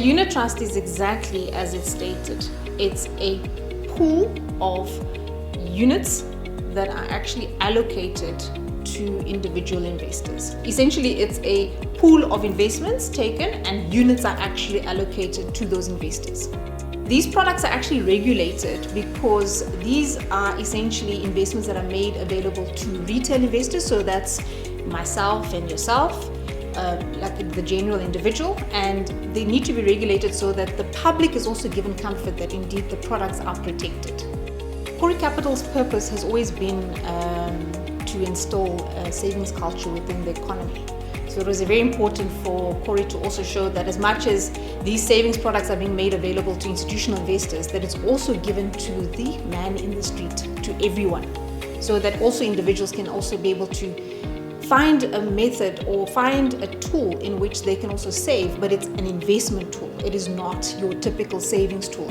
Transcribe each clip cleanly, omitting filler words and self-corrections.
Unit trust is exactly as it's stated. It's a pool of units that are actually allocated to individual investors. Essentially, it's a pool of investments taken and units are actually allocated to those investors. These products are actually regulated because these are essentially investments that are made available to retail investors. So that's myself and yourself, like the general individual, and they need to be regulated so that the public is also given comfort that indeed the products are protected. Kgori Capital's purpose has always been to install a savings culture within the economy. So it was very important for Kgori to also show that as much as these savings products are being made available to institutional investors, that it's also given to the man in the street, to everyone. So that also individuals can also be able to find a method or find a tool in which they can also save, but it's an investment tool. It is not your typical savings tool.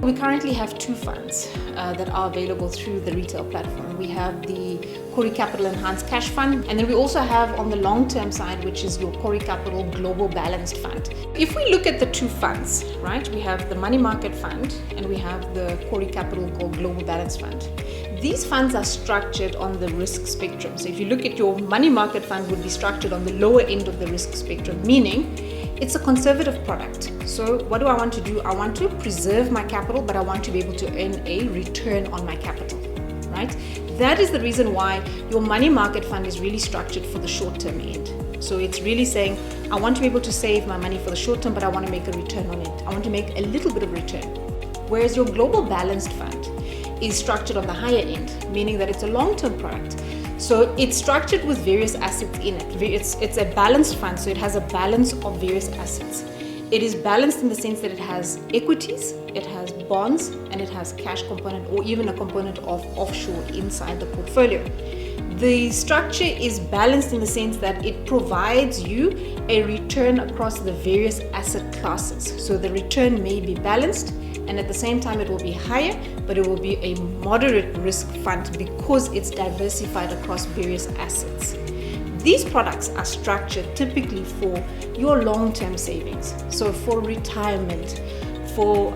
We currently have two funds that are available through the retail platform. We have the Kgori Capital Enhanced Cash Fund, and then we also have on the long-term side, which is your Kgori Capital Global Balanced Fund. If we look at the two funds, right, we have the Money Market Fund and we have the Kgori Capital Global Balanced Fund. These funds are structured on the risk spectrum. So if you look at your money market fund, would be structured on the lower end of the risk spectrum, meaning it's a conservative product. So what do I want to do? I want to preserve my capital, but I want to be able to earn a return on my capital, right? That is the reason why your money market fund is really structured for the short-term end. So it's really saying, I want to be able to save my money for the short term, but I want to make a return on it. I want to make a little bit of return. Whereas your global balanced fund is structured on the higher end, meaning that it's a long-term product. So it's structured with various assets in it. It's a balanced fund, so it has a balance of various assets. It is balanced in the sense that it has equities, it has bonds, and it has cash component or even a component of offshore inside the portfolio. The structure is balanced in the sense that it provides you a return across the various asset classes. So the return may be balanced, and at the same time it will be higher, but it will be a moderate risk fund because it's diversified across various assets. These products are structured typically for your long-term savings. So for retirement, for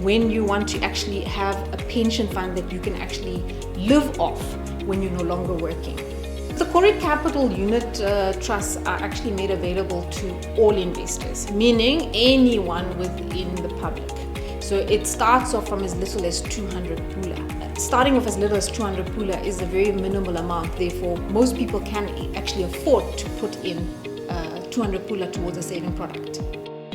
when you want to actually have a pension fund that you can actually live off when you're no longer working. The Kgori Capital unit trusts are actually made available to all investors, meaning anyone within the public. So it starts off from as little as 200 pula. Starting off as little as 200 pula is a very minimal amount. Therefore, most people can actually afford to put in 200 pula towards a saving product.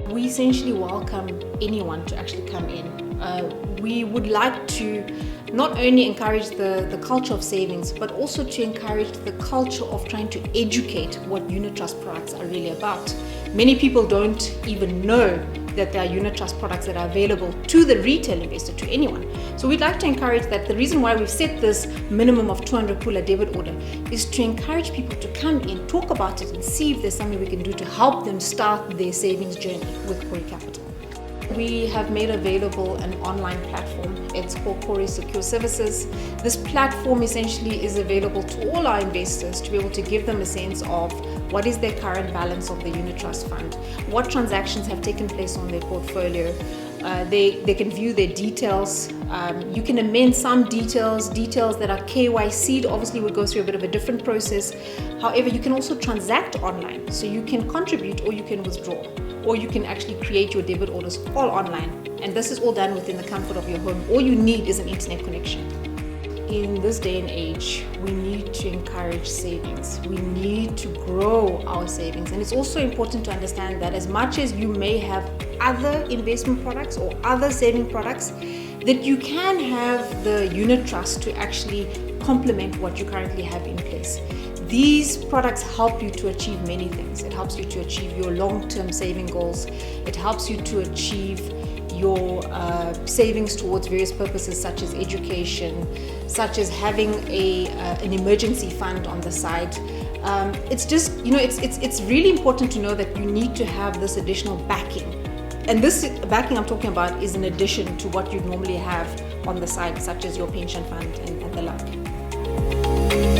We essentially welcome anyone to actually come in. We would like to not only encourage the culture of savings, but also to encourage the culture of trying to educate what unit trust products are really about. Many people don't even know that there are unit trust products that are available to the retail investor, to anyone. So we'd like to encourage that. The reason why we've set this minimum of 200 pula debit order is to encourage people to come in, talk about it, and see if there's something we can do to help them start their savings journey with Kgori Capital. We have made available an online platform. It's called Kgori Secure Services. This platform essentially is available to all our investors to be able to give them a sense of what is their current balance of the unit trust fund, what transactions have taken place on their portfolio. They can view their details. You can amend some details that are KYC'd. Obviously, we'll go through a bit of a different process. However, you can also transact online. So you can contribute or you can withdraw, or you can actually create your debit orders all online. And this is all done within the comfort of your home. All you need is an internet connection. In this day and age, we need to encourage savings. We need to grow our savings. And it's also important to understand that as much as you may have other investment products or other saving products, that you can have the unit trust to actually complement what you currently have in place. These products help you to achieve many things. It helps you to achieve your long-term saving goals. It helps you to achieve your savings towards various purposes such as education, such as having an emergency fund on the side. It's just, it's really important to know that you need to have this additional backing. And this backing I'm talking about is in addition to what you normally have on the side, such as your pension fund and the like.